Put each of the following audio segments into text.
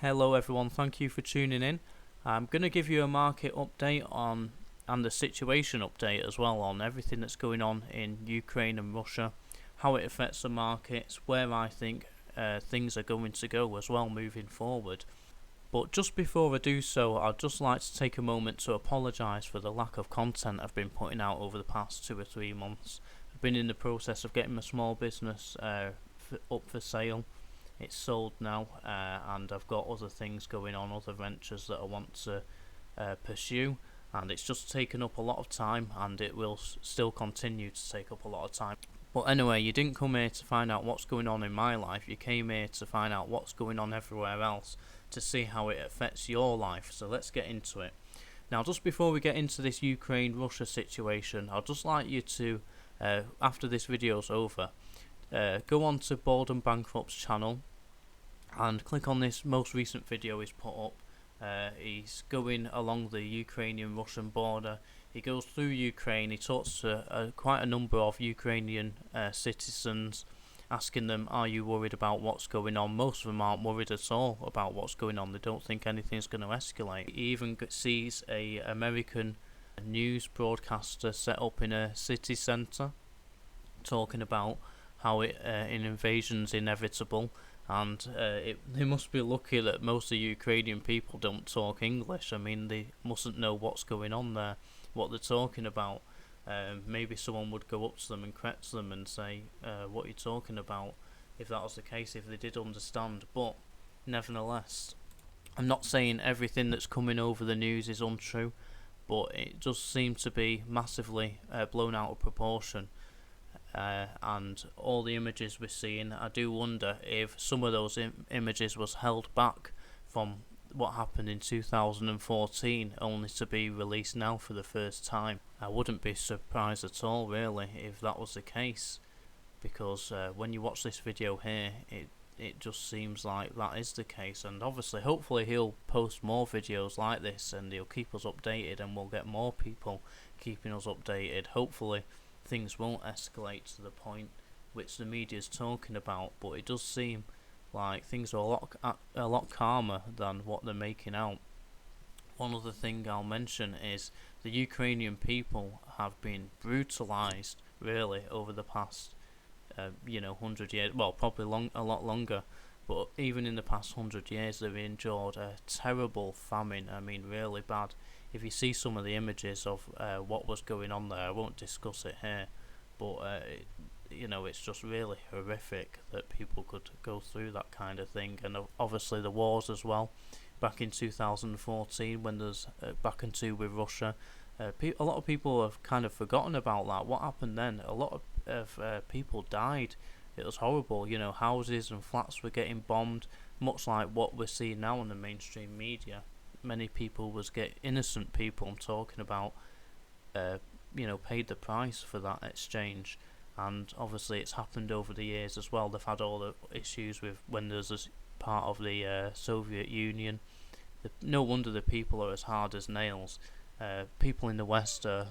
Hello everyone, thank you for tuning in. I'm going to give you a market update on and the situation update as well on everything that's going on in Ukraine and Russia, how it affects the markets, where I think things are going to go as well moving forward. But just before I do so, I'd just like to take a moment to apologise for the lack of content I've been putting out over the past 2 or 3 months. I've been in the process of getting my small business up for sale. It's sold now, and I've got other things going on, other ventures that I want to pursue, and it's just taken up a lot of time, and it will still continue to take up a lot of time. But anyway, you didn't come here to find out what's going on in my life, you came here to find out what's going on everywhere else, to see how it affects your life. So let's get into it. Now, just before we get into this Ukraine-Russia situation, I'd just like you to, after this video's over, go on to Boredom Bankrupt's channel and click on this most recent video he's put up. He's going along the Ukrainian-Russian border. He goes through Ukraine. He talks to quite a number of Ukrainian citizens, asking them, are you worried about what's going on? Most of them aren't worried at all about what's going on. They don't think anything's going to escalate. He even sees a American news broadcaster set up in a city centre, talking about how an invasion's inevitable, and they must be lucky that most of the Ukrainian people don't talk English. I mean, they mustn't know what's going on there, what they're talking about. Maybe someone would go up to them and correct them and say, what are you talking about, if that was the case, if they did understand. But nevertheless, I'm not saying everything that's coming over the news is untrue, but it does seem to be massively blown out of proportion. And all the images we're seeing, I do wonder if some of those images was held back from what happened in 2014, only to be released now for the first time. I wouldn't be surprised at all, really, if that was the case, because when you watch this video here, it just seems like that is the case. And obviously, hopefully he'll post more videos like this and he'll keep us updated, and we'll get more people keeping us updated. Hopefully things won't escalate to the point which the media is talking about, but it does seem like things are a lot calmer than what they're making out. One other thing I'll mention is the Ukrainian people have been brutalized, really, over the past 100 years, well, probably a lot longer, but even in the past 100 years they've endured a terrible famine. I mean, really bad. If you see some of the images of what was going on there, I won't discuss it here, but it's just really horrific that people could go through that kind of thing. And obviously the wars as well, back in 2014 when there's back and two with Russia. A lot of people have kind of forgotten about that. What happened then? A lot of people died. It was horrible. Houses and flats were getting bombed, much like what we're seeing now in the mainstream media. Many people innocent people I'm talking about, paid the price for that exchange. And obviously it's happened over the years as well. They've had all the issues with when there's a part of the Soviet Union. No wonder the people are as hard as nails. People in the West are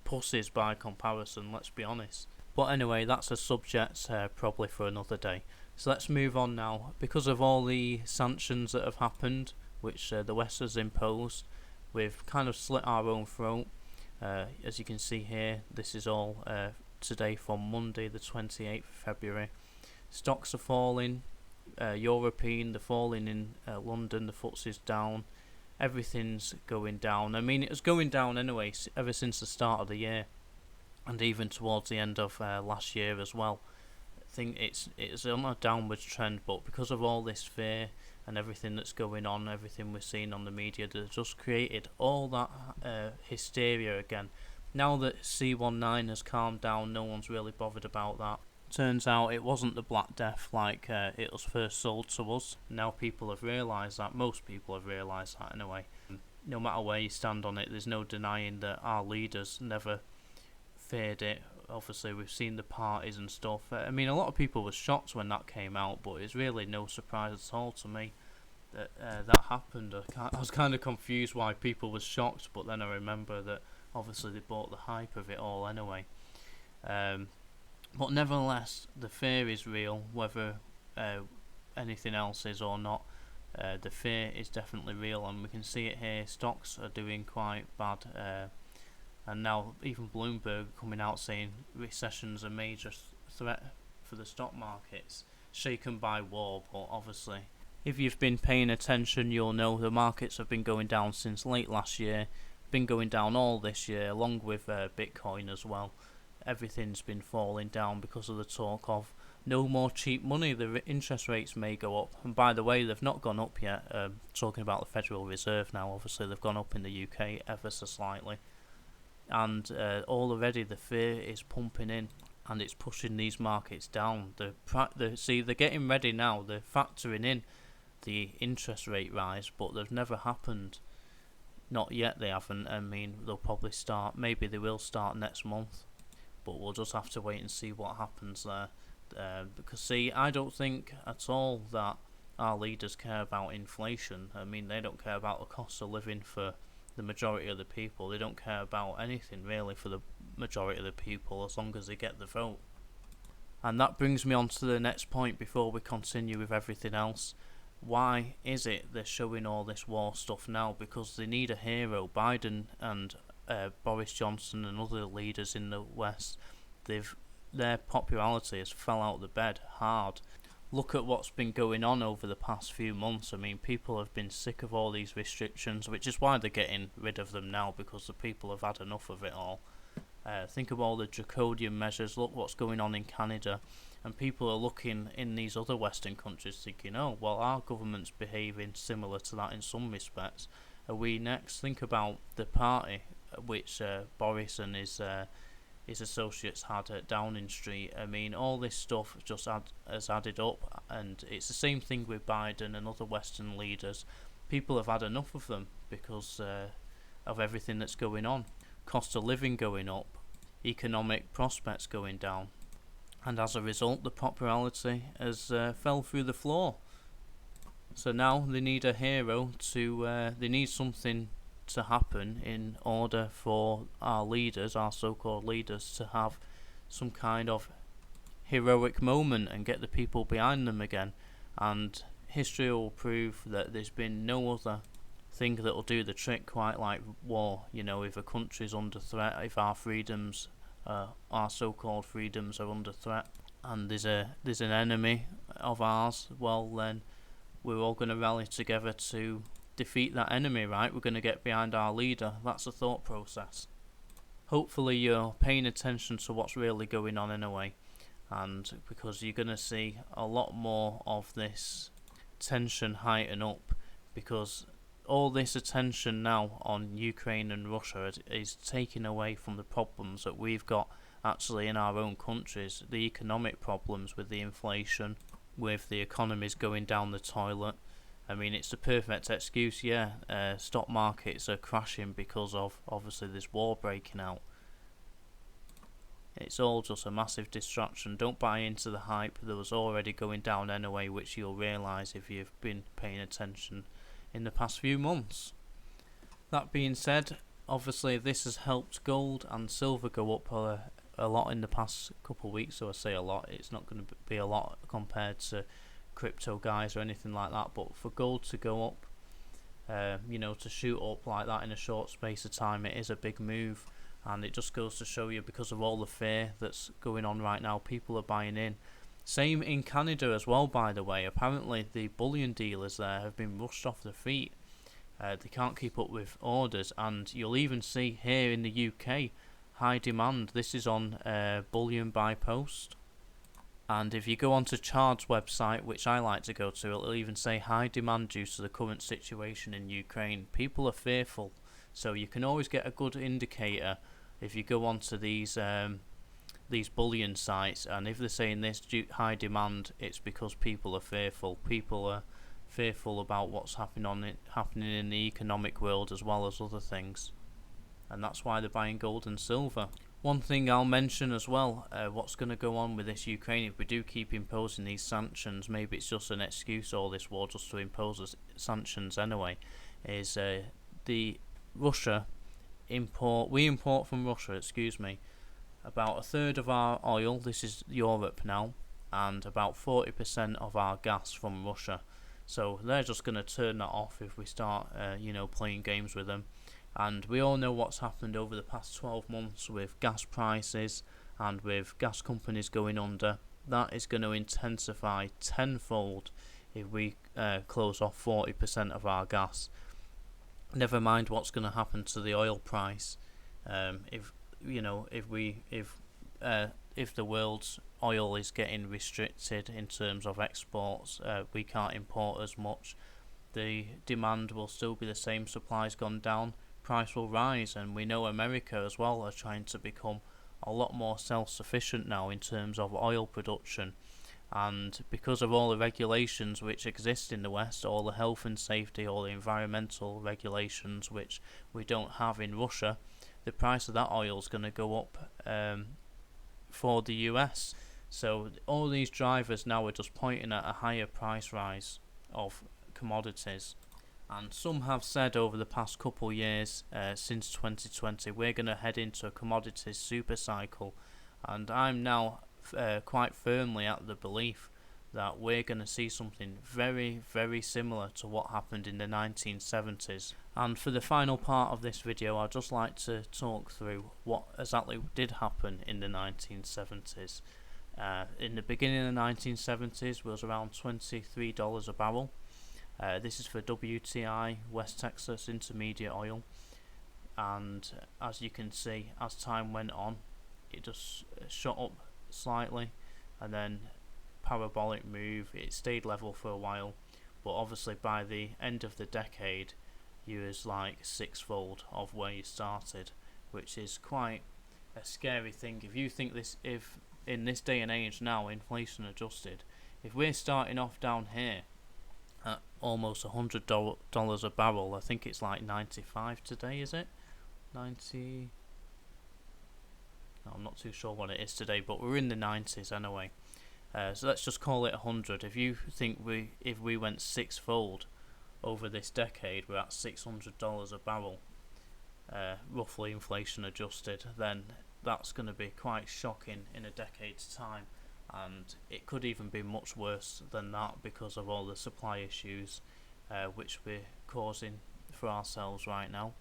pussies by comparison, let's be honest. But anyway, that's a subject probably for another day. So let's move on now. Because of all the sanctions that have happened, which the West has imposed, we've kind of slit our own throat. As you can see here, this is all today from Monday the 28th of February. Stocks are falling, European, they're falling in London, the FTSE's down, everything's going down. I mean, it was going down anyway ever since the start of the year, and even towards the end of last year as well. I think it's on a downwards trend, but because of all this fear and everything that's going on, everything we're seeing on the media, they've just created all that hysteria again. Now that C19 has calmed down, no one's really bothered about that. Turns out it wasn't the Black Death like it was first sold to us. Now people have realised that. Most people have realised that anyway. No matter where you stand on it, there's no denying that our leaders never feared it. Obviously we've seen the parties and stuff. I mean, a lot of people were shocked when that came out, but it's really no surprise at all to me that that happened. I was kind of confused why people were shocked, but then I remember that obviously they bought the hype of it all anyway. But nevertheless, the fear is real, whether anything else is or not. The fear is definitely real, and we can see it here. Stocks are doing quite bad, and now even Bloomberg coming out saying recession's a major threat for the stock markets, shaken by war. But obviously, if you've been paying attention, you'll know the markets have been going down since late last year, been going down all this year, along with Bitcoin as well. Everything's been falling down because of the talk of no more cheap money. The interest rates may go up, and by the way, they've not gone up yet. Talking about the Federal Reserve now, obviously they've gone up in the UK ever so slightly, and already the fear is pumping in, and it's pushing these markets down. They're getting ready now. They're factoring in the interest rate rise, but they've never happened. Not yet, they haven't. I mean, they'll probably start. Maybe they will start next month, but we'll just have to wait and see what happens there. Because see, I don't think at all that our leaders care about inflation. I mean, they don't care about the cost of living for the majority of the people. They don't care about anything really for the majority of the people, as long as they get the vote. And that brings me on to the next point before we continue with everything else. Why is it they're showing all this war stuff now? Because they need a hero. Biden and Boris Johnson and other leaders in the West, their popularity has fell out of the bed hard. Look at what's been going on over the past few months. I mean, people have been sick of all these restrictions, which is why they're getting rid of them now, because the people have had enough of it all. Think of all the draconian measures. Look what's going on in Canada, and people are looking in these other Western countries thinking, oh, well, our government's behaving similar to that in some respects. Are we next? Think about the party which Boris and his associates had at Downing Street. I mean, all this stuff just has added up, and it's the same thing with Biden and other Western leaders. People have had enough of them because of everything that's going on. Cost of living going up, economic prospects going down, and as a result the popularity has fell through the floor. So now they need a hero they need something to happen in order for our leaders, our so-called leaders, to have some kind of heroic moment and get the people behind them again. And history will prove that there's been no other thing that will do the trick quite like war. You know, if a country's under threat, if our freedoms, our so-called freedoms, are under threat, and there's an enemy of ours, well then we're all going to rally together to defeat that enemy, right? We're going to get behind our leader. That's the thought process. Hopefully you're paying attention to what's really going on in a way, and because you're going to see a lot more of this tension heighten up, because all this attention now on Ukraine and Russia is taken away from the problems that we've got actually in our own countries, the economic problems with the inflation, with the economies going down the toilet. I mean, it's the perfect excuse, stock markets are crashing because of, obviously, this war breaking out. It's all just a massive distraction. Don't buy into the hype. There was already going down anyway, which you'll realise if you've been paying attention in the past few months. That being said, obviously this has helped gold and silver go up a lot in the past couple of weeks. So I say a lot, it's not going to be a lot compared to crypto guys or anything like that, but for gold to go up, to shoot up like that in a short space of time, it is a big move. And it just goes to show you, because of all the fear that's going on right now, people are buying in. Same in Canada as well, by the way. Apparently the bullion dealers there have been rushed off their feet. They can't keep up with orders, and you'll even see here in the UK high demand. This is on Bullion by Post, and if you go onto Chard's website, which I like to go to, it'll even say high demand due to the current situation in Ukraine. People are fearful, so you can always get a good indicator if you go onto these bullion sites, and if they're saying this high demand, it's because people are fearful. People are fearful about what's happening in the economic world as well as other things, and that's why they're buying gold and silver. One thing I'll mention as well, what's going to go on with this Ukraine, if we do keep imposing these sanctions, maybe it's just an excuse, all this war, just to impose sanctions anyway, is we import from Russia, about a third of our oil, this is Europe now, and about 40% of our gas from Russia. So they're just going to turn that off if we start, playing games with them. And we all know what's happened over the past 12 months with gas prices and with gas companies going under. That is going to intensify tenfold if we close off 40% of our gas. Never mind what's going to happen to the oil price. If the world's oil is getting restricted in terms of exports, we can't import as much. The demand will still be the same. Supply's gone down, price will rise, and we know America as well are trying to become a lot more self-sufficient now in terms of oil production. And because of all the regulations which exist in the West, all the health and safety, all the environmental regulations which we don't have in Russia, the price of that oil is going to go up for the US. So all these drivers now are just pointing at a higher price rise of commodities. And some have said over the past couple of years, since 2020, we're going to head into a commodities super cycle. And I'm now quite firmly at the belief that we're going to see something very, very similar to what happened in the 1970s. And for the final part of this video, I'd just like to talk through what exactly did happen in the 1970s. In the beginning of the 1970s was around $23 a barrel. This is for WTI, West Texas Intermediate oil. And as you can see, as time went on, it just shot up slightly, and then parabolic move. It stayed level for a while, but obviously by the end of the decade you was like sixfold of where you started, which is quite a scary thing. If you think this, if in this day and age now, inflation adjusted, if we're starting off down here at almost $100 a barrel, I think it's like 95 today, is it? 90? I'm not too sure what it is today, but we're in the 90s anyway. So let's just call it 100. If you think if we went sixfold over this decade, we're at $600 a barrel, roughly inflation adjusted, then that's going to be quite shocking in a decade's time. And it could even be much worse than that because of all the supply issues which we're causing for ourselves right now.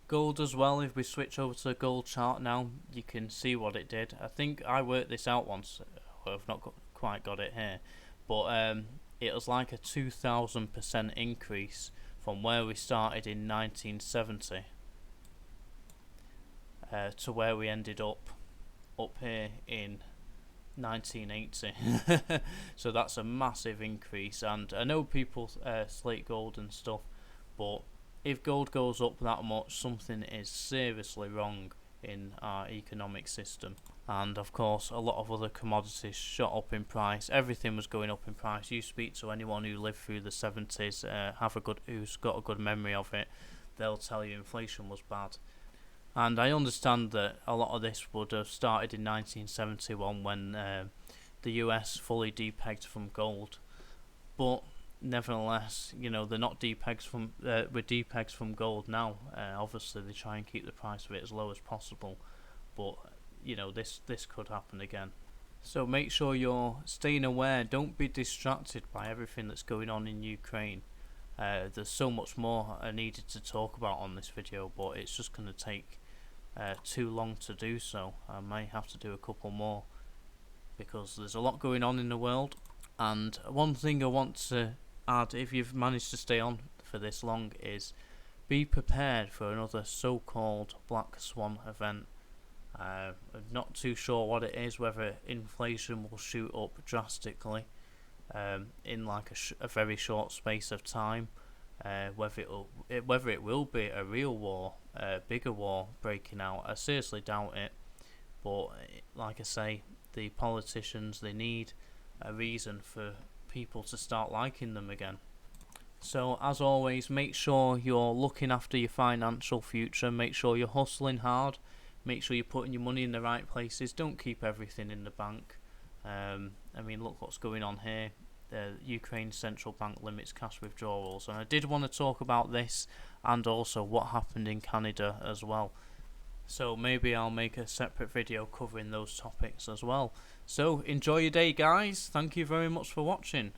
Gold as well, if we switch over to the gold chart now, you can see what it did. I think I worked this out once, I've not quite got it here, but it was like a 2,000% increase from where we started in 1970 to where we ended up here in 1980. So that's a massive increase, and I know people slate gold and stuff, but if gold goes up that much, something is seriously wrong in our economic system. And of course, a lot of other commodities shot up in price. Everything was going up in price. You speak to anyone who lived through the 70s, who's got a good memory of it, they'll tell you inflation was bad. And I understand that a lot of this would have started in 1971 when the US fully depegged from gold, but nevertheless, they're not depegs from with depegs from gold now. Obviously, they try and keep the price of it as low as possible, but this could happen again. So make sure you're staying aware. Don't be distracted by everything that's going on in Ukraine. There's so much more I needed to talk about on this video, but it's just going to take too long to do so. I may have to do a couple more because there's a lot going on in the world. And one thing I want to add, if you've managed to stay on for this long, is be prepared for another so-called black swan event. I'm not too sure what it is, whether inflation will shoot up drastically in like a very short space of time, whether it will be a real war, a bigger war breaking out. I seriously doubt it, but like I say, the politicians, they need a reason for people to start liking them again. So as always, make sure you're looking after your financial future. Make sure you're hustling hard. Make sure you're putting your money in the right places. Don't keep everything in the bank. Look what's going on here. The Ukraine central bank limits cash withdrawals, and I did want to talk about this and also what happened in Canada as well. So maybe I'll make a separate video covering those topics as well. So enjoy your day, guys. Thank you very much for watching.